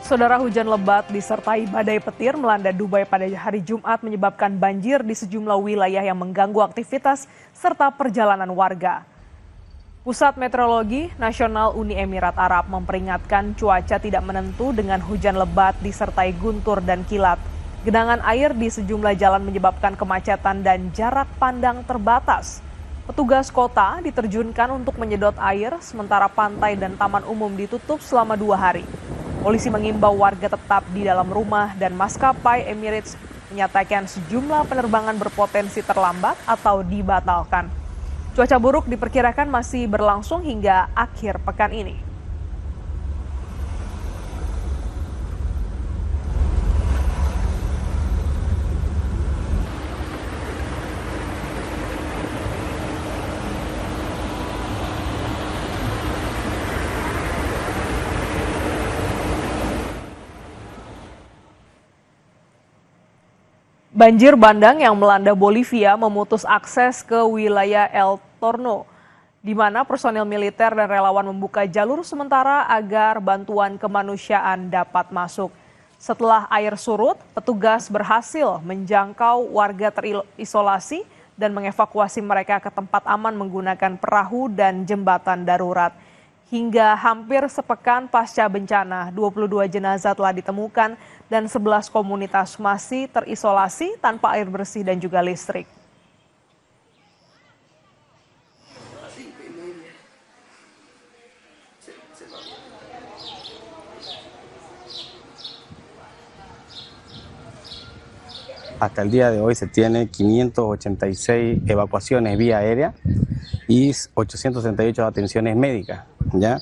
Saudara, hujan lebat disertai badai petir melanda Dubai pada hari Jumat menyebabkan banjir di sejumlah wilayah yang mengganggu aktivitas serta perjalanan warga. Pusat Meteorologi Nasional Uni Emirat Arab memperingatkan cuaca tidak menentu dengan hujan lebat disertai guntur dan kilat. Genangan air di sejumlah jalan menyebabkan kemacetan dan jarak pandang terbatas. Petugas kota diterjunkan untuk menyedot air, sementara pantai dan taman umum ditutup selama 2 hari. Polisi mengimbau warga tetap di dalam rumah dan maskapai Emirates menyatakan sejumlah penerbangan berpotensi terlambat atau dibatalkan. Cuaca buruk diperkirakan masih berlangsung hingga akhir pekan ini. Banjir bandang yang melanda Bolivia memutus akses ke wilayah El Torno, di mana personil militer dan relawan membuka jalur sementara agar bantuan kemanusiaan dapat masuk. Setelah air surut, petugas berhasil menjangkau warga terisolasi dan mengevakuasi mereka ke tempat aman menggunakan perahu dan jembatan darurat. Hingga hampir sepekan pasca bencana, 22 jenazah telah ditemukan dan 11 komunitas masih terisolasi tanpa air bersih dan juga listrik. Hasta el día de hoy se tiene 586 evacuaciones vía aérea y 868 atenciones médicas. ¿Ya?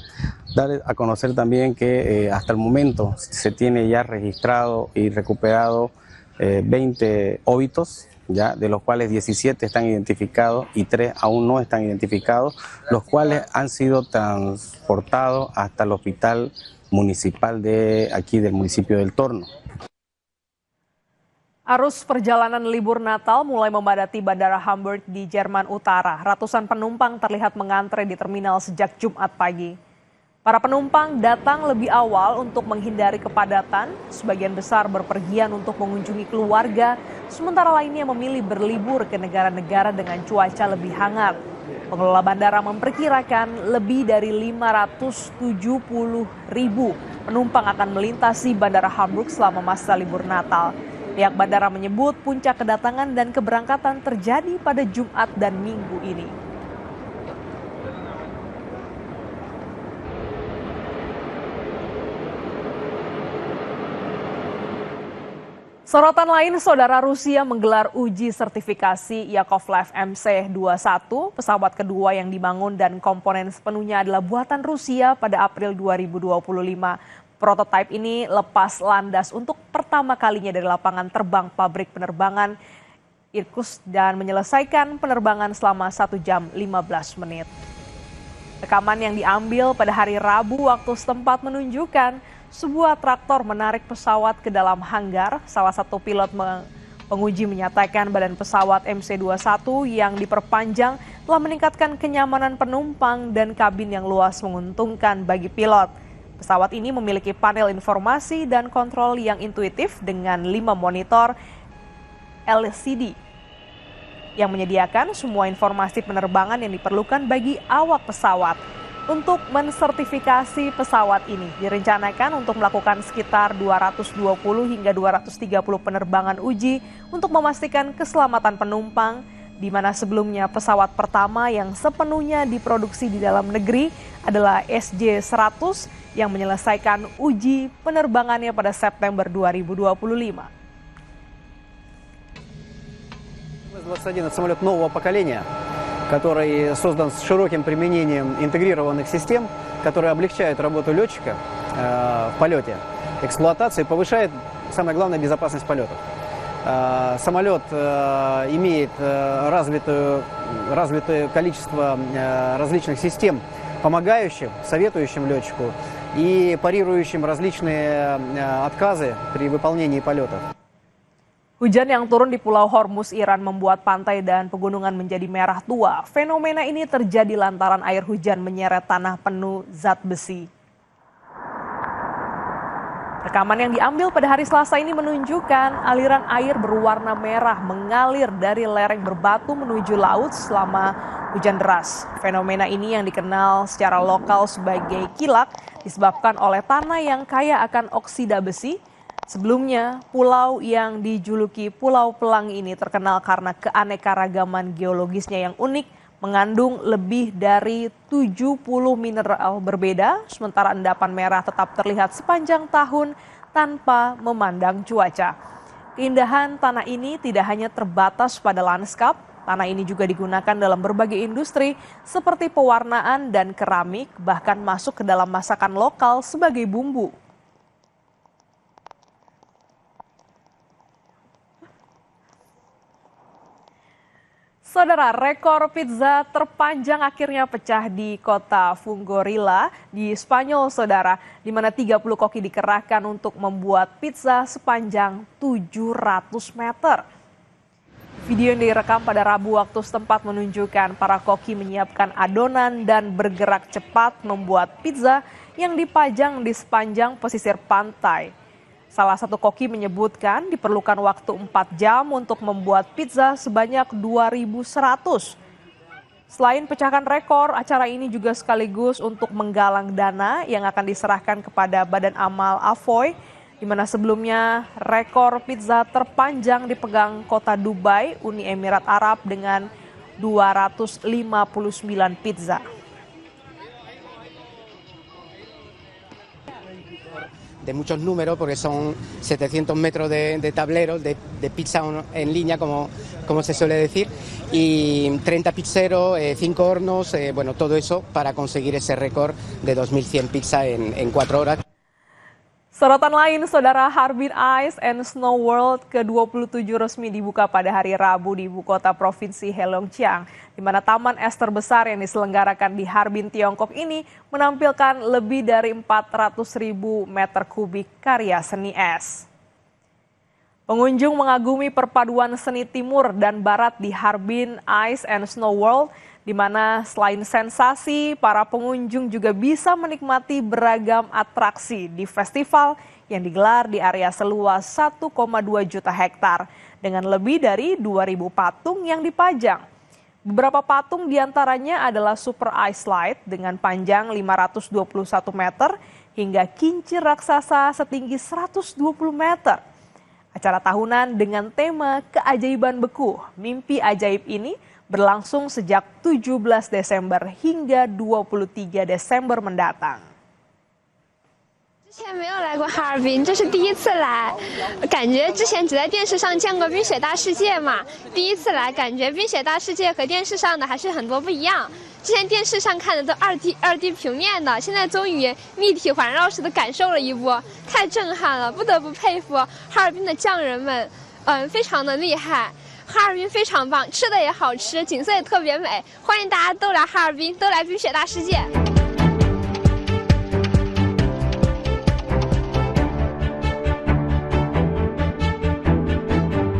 Dar a conocer también que hasta el momento se tiene ya registrado y recuperado 20 óbitos, ¿ya? De los cuales 17 están identificados y 3 aún no están identificados, los cuales han sido transportados hasta el hospital municipal de aquí del municipio del Torno. Arus perjalanan libur Natal mulai memadati Bandara Hamburg di Jerman Utara. Ratusan penumpang terlihat mengantre di terminal sejak Jumat pagi. Para penumpang datang lebih awal untuk menghindari kepadatan. Sebagian besar berpergian untuk mengunjungi keluarga, sementara lainnya memilih berlibur ke negara-negara dengan cuaca lebih hangat. Pengelola bandara memperkirakan lebih dari 570.000 penumpang akan melintasi Bandara Hamburg selama masa libur Natal. Pihak bandara menyebut puncak kedatangan dan keberangkatan terjadi pada Jumat dan Minggu ini. Sorotan lain, saudara, Rusia menggelar uji sertifikasi Yakovlev MC-21, pesawat kedua yang dibangun dan komponen sepenuhnya adalah buatan Rusia pada April 2025. Prototipe ini lepas landas untuk pertama kalinya dari lapangan terbang pabrik penerbangan Irkutsk dan menyelesaikan penerbangan selama 1 jam 15 menit. Rekaman yang diambil pada hari Rabu waktu setempat menunjukkan sebuah traktor menarik pesawat ke dalam hanggar. Salah satu pilot penguji menyatakan badan pesawat MC-21 yang diperpanjang telah meningkatkan kenyamanan penumpang dan kabin yang luas menguntungkan bagi pilot. Pesawat ini memiliki panel informasi dan kontrol yang intuitif dengan 5 monitor LCD yang menyediakan semua informasi penerbangan yang diperlukan bagi awak pesawat. Untuk mensertifikasi pesawat ini direncanakan untuk melakukan sekitar 220 hingga 230 penerbangan uji untuk memastikan keselamatan penumpang, di mana sebelumnya pesawat pertama yang sepenuhnya diproduksi di dalam negeri adalah SJ-100 yang menyelesaikan uji penerbangannya pada September 2025. МС-21 – это самолет нового поколения, который создан с широким применением интегрированных систем, которые облегчают работу летчика в полете, эксплуатации, повышает, самое главное, безопасность полетов. Самолет имеет развитое количество различных систем, помогающим, советующим летчику и парирующим различные отказы при выполнении полетов. Hujan yang turun di Pulau Hormuz, Iran membuat pantai dan pegunungan menjadi merah tua. Fenomena ini terjadi lantaran air hujan menyeret tanah penuh zat besi. Rekaman yang diambil pada hari Selasa ini menunjukkan aliran air berwarna merah mengalir dari lereng berbatu menuju laut selama hujan deras. Fenomena ini yang dikenal secara lokal sebagai kilak disebabkan oleh tanah yang kaya akan oksida besi. Sebelumnya, pulau yang dijuluki Pulau Pelangi ini terkenal karena keanekaragaman geologisnya yang unik, mengandung lebih dari 70 mineral berbeda, sementara endapan merah tetap terlihat sepanjang tahun tanpa memandang cuaca. Keindahan tanah ini tidak hanya terbatas pada lanskap, tanah ini juga digunakan dalam berbagai industri seperti pewarnaan dan keramik, bahkan masuk ke dalam masakan lokal sebagai bumbu. Saudara, rekor pizza terpanjang akhirnya pecah di kota Fungorilla di Spanyol, saudara, di mana 30 koki dikerahkan untuk membuat pizza sepanjang 700 meter. Video yang direkam pada Rabu waktu setempat menunjukkan para koki menyiapkan adonan dan bergerak cepat membuat pizza yang dipajang di sepanjang pesisir pantai. Salah satu koki menyebutkan diperlukan waktu 4 jam untuk membuat pizza sebanyak 2.100. Selain pecahkan rekor, acara ini juga sekaligus untuk menggalang dana yang akan diserahkan kepada Badan Amal Afoy, di mana sebelumnya rekor pizza terpanjang dipegang kota Dubai, Uni Emirat Arab dengan 259 pizza. De muchos números, porque son 700 metros de tableros de pizza en línea, como se suele decir, y 30 pizzeros, 5 hornos, bueno, todo eso para conseguir ese récord de 2.100 pizzas en 4 horas. Sorotan lain, saudara, Harbin Ice and Snow World ke-27 resmi dibuka pada hari Rabu di ibu kota provinsi Heilongjiang, di mana taman es terbesar yang diselenggarakan di Harbin, Tiongkok ini menampilkan lebih dari 400.000 meter kubik karya seni es. Pengunjung mengagumi perpaduan seni timur dan barat di Harbin Ice and Snow World, di mana selain sensasi, para pengunjung juga bisa menikmati beragam atraksi di festival yang digelar di area seluas 1,2 juta hektar dengan lebih dari 2.000 patung yang dipajang. Beberapa patung diantaranya adalah Super Ice Slide dengan panjang 521 meter hingga kincir raksasa setinggi 120 meter. Acara tahunan dengan tema keajaiban beku, mimpi ajaib ini berlangsung sejak 17 Desember hingga 23 Desember mendatang. 之前没有来过哈尔滨，这是第一次来，感觉之前只在电视上见过冰雪大世界嘛，第一次来感觉冰雪大世界和电视上的还是很多不一样。之前电视上看的都2D 平面的，现在终于立体环绕式的感受了一波，太震撼了，不得不佩服哈尔滨的匠人们，非常的厉害。哈尔滨非常棒，吃的也好吃，景色也特别美，欢迎大家都来哈尔滨，都来冰雪大世界。